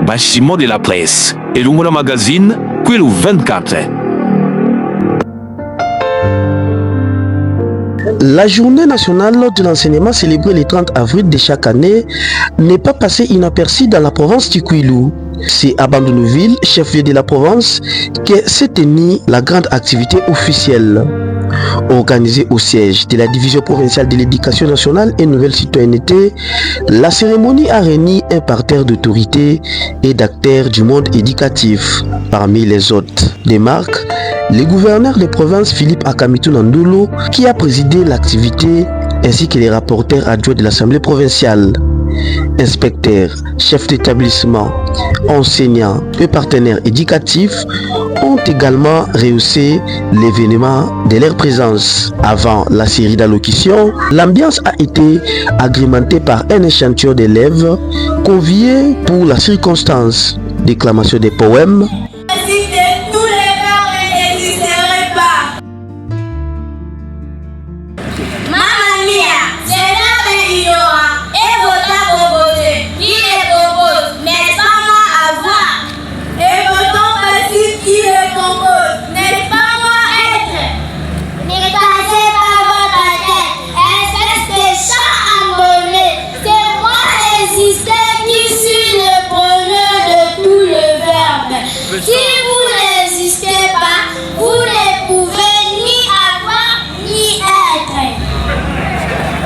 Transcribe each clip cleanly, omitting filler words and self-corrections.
bâtiment de la presse et le Moula Magazine, qui le 24. La journée nationale de l'enseignement célébrée le 30 avril de chaque année n'est pas passée inaperçue dans la province du Kwilu. C'est à Bandunuville, chef-lieu de la province, que s'est tenue la grande activité officielle. Organisée au siège de la division provinciale de l'éducation nationale et nouvelle citoyenneté, la cérémonie a réuni un parterre d'autorités et d'acteurs du monde éducatif. Parmi les hôtes des marques, le gouverneur de province Philippe Akamitou Nandolo, qui a présidé l'activité, ainsi que les rapporteurs adjoints de l'Assemblée provinciale. Inspecteurs, chefs d'établissement, enseignants et partenaires éducatifs ont également rehaussé l'événement de leur présence. Avant la série d'allocutions, l'ambiance a été agrémentée par un échantillon d'élèves conviés pour la circonstance. Déclamation des poèmes. Si vous n'existez pas, vous ne pouvez ni avoir ni être.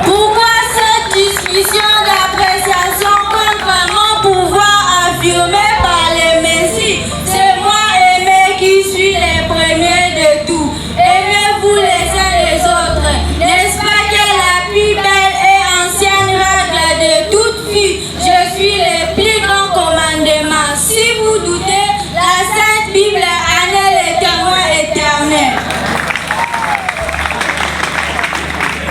Pourquoi cette discussion d'appréciation quand vraiment pouvoir affirmer par les messies? C'est moi aimé qui suis les premiers de tout. Aimez-vous les uns les autres. N'est-ce pas que la plus belle et ancienne règle de toute fille? Je suis le plus grand commandement. Si vous doutez, la Sainte Bible en est le témoin éternel.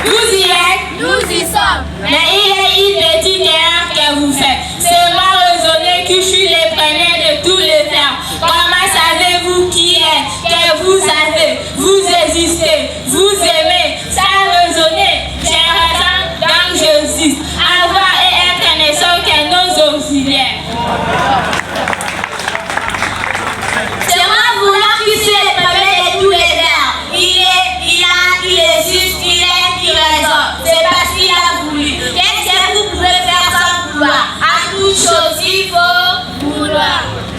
Vous y êtes, nous y sommes. Mais il est une petite erreur que vous faites. C'est moi raisonner que je suis le premier de tous les termes. Comment savez-vous qui est, que vous avez, vous existez, vous aimez, sans raisonner? J'ai raison, donc j'existe. Avoir et être ne sont que nos auxiliaires.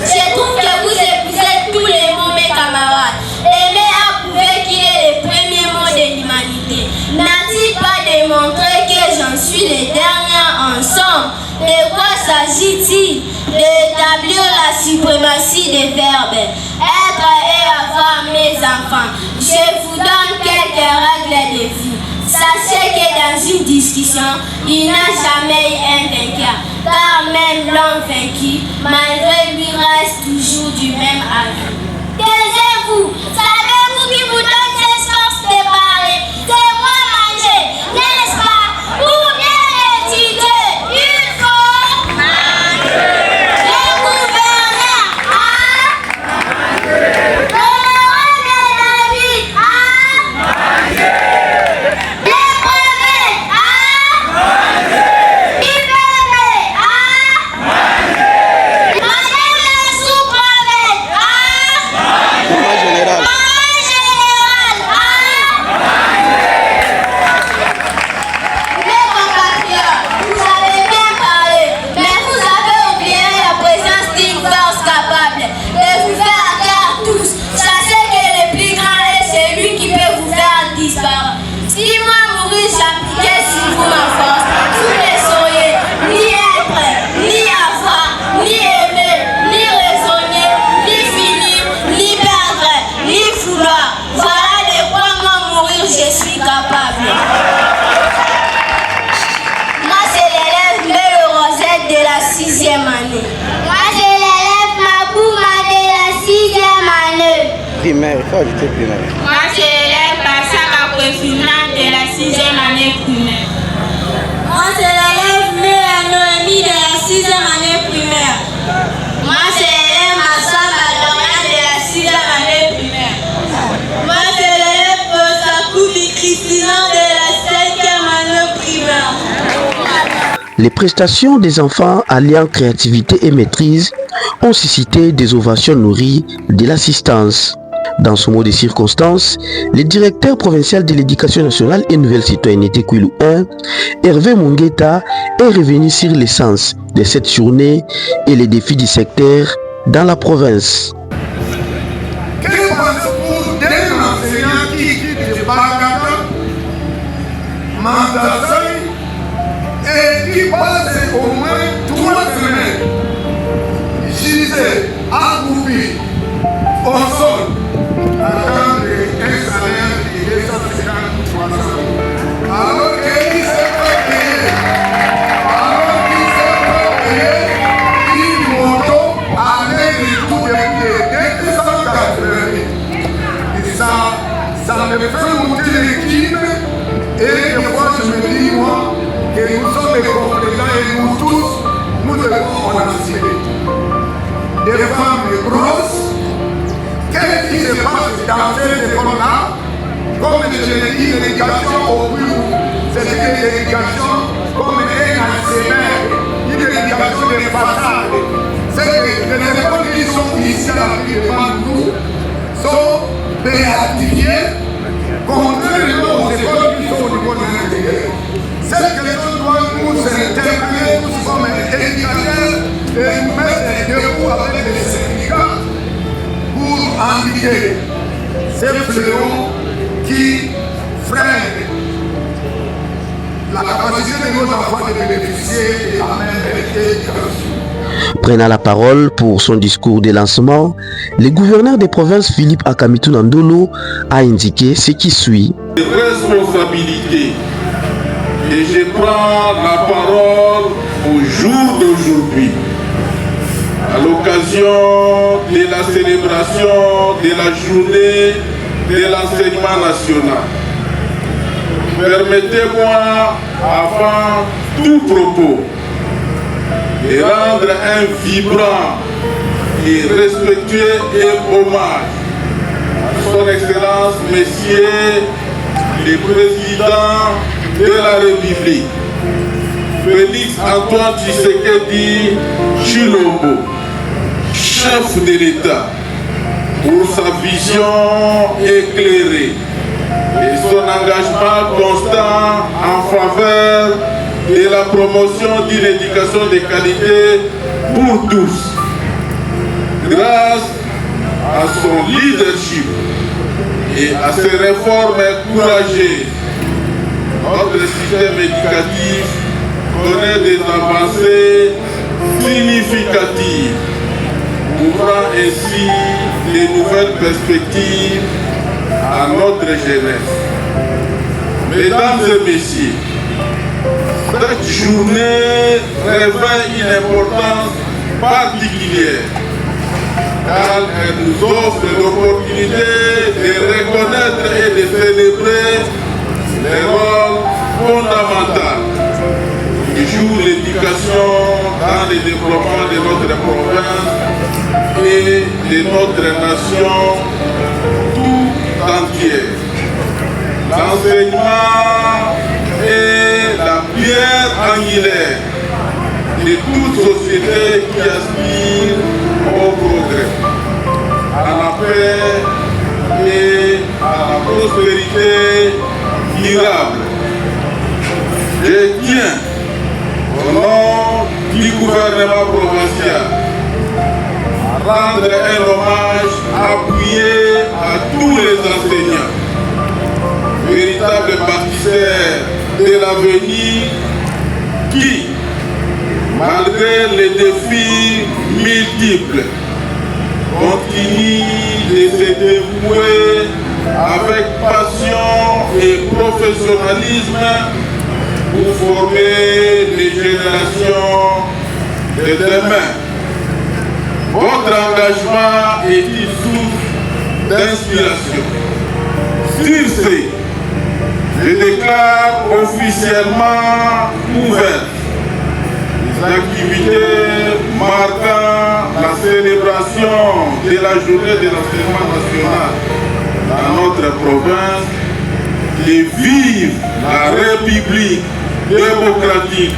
Je trouve que vous épousez tous les mots, mes camarades. Aimer a prouvé qu'il est le premier mot de l'humanité. N'a-t-il pas démontré que j'en suis le dernier ensemble? De quoi s'agit-il? D'établir la suprématie des verbes. Être et avoir mes enfants. Je vous donne quelques règles de vie. Sachez que dans une discussion, il n'a jamais eu un vainqueur. Car même l'homme vaincu, malgré lui, reste toujours du même avis. Taisez-vous! Savez-vous qui vous donne cette force de parler? C'est moi manger, n'est-ce pas? Pour bien étudier, il faut manger. Le gouverneur a manger. Le roi de David a manger. Les prophètes a manger. Primaire, il faut ajouter primaire. Moi, c'est l'élève Bassaka Kwefinant de la 6e année primaire. Moi, c'est l'élève Méa Noémie de la 6e année primaire. Moi, c'est l'élève Massamba Dorian de la 6e année primaire. Moi, c'est l'élève Bosakoudi Christina de la 5e année primaire. Les prestations des enfants alliant créativité et maîtrise ont suscité des ovations nourries de l'assistance. Dans ce mot de circonstance, le directeur provincial de l'éducation nationale et nouvelle citoyenneté Kwilu 1, Hervé Mungueta, est revenu sur l'essence de cette journée et les défis du secteur dans la province. Quel parcours d'un enseignant qui quitte Bagdad, Mandasai, et qui passe au moins 3 semaines, gisé, accroupi, au sol, attendre un salaire de 250 300. Alors qu'il s'est pas payé, une moto avec les coups de pied, 280 000. Et ça me fait monter l'équipe. Et des fois, je me dis, moi, que nous sommes les compétents et nous tous, nous devons en assurer. Des femmes grosses, qu'est-ce qui se passe dans ces écoles-là? Comme je l'ai dit, l'éducation au plus, c'est une éducation comme un enseignant, une éducation de façade. C'est que les écoles qui sont ici devant nous sont béatifiées, contrairement aux écoles qui sont au niveau de l'intérieur. Cette question doit nous interpeller tous comme éducateurs et nous mettre debout avec les syndicats pour endiguer ces fléaux qui freinent la capacité de nos enfants de bénéficier de la même éducation. Prenant la parole pour son discours de lancement, le gouverneur des provinces Philippe Akamitou Nandolo a indiqué ce qui suit. Responsabilité. Et je prends la parole au jour d'aujourd'hui, à l'occasion de la célébration de la journée de l'enseignement national. Permettez-moi, avant tout propos, de rendre un vibrant et respectueux hommage à son Excellence, Messieurs le Président de la République, Félix Antoine Tshisekedi Tshilombo, chef de l'État, pour sa vision éclairée et son engagement constant en faveur de la promotion d'une éducation de qualité pour tous. Grâce à son leadership et à ses réformes encouragées, notre système éducatif connaît des avancées significatives, ouvrant ainsi de nouvelles perspectives à notre jeunesse. Mesdames et messieurs, cette journée revêt une importance particulière car elle nous offre l'opportunité de reconnaître et de célébrer les rôles fondamentaux que joue l'éducation dans le développement de notre province et de notre nation tout entière. L'enseignement est la pierre angulaire de toute société qui aspire au progrès, à la paix et à la prospérité durable. Je tiens, au nom du gouvernement provincial, à rendre un hommage appuyé à tous les enseignants, véritables bâtisseurs de l'avenir qui, malgré les défis multiples, continuent de se dévouer avec passion et professionnalisme pour former les générations de demain. Votre engagement est une source d'inspiration. Sur ce, je déclare officiellement ouvertes les activités marquant la célébration de la journée de l'enseignement national dans notre province et vive la République démocratique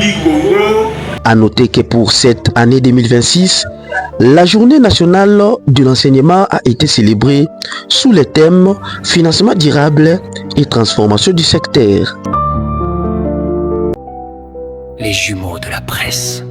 du Congo. À noter que pour cette année 2026, la journée nationale de l'enseignement a été célébrée sous le thème financement durable et transformation du secteur. Les jumeaux de la presse.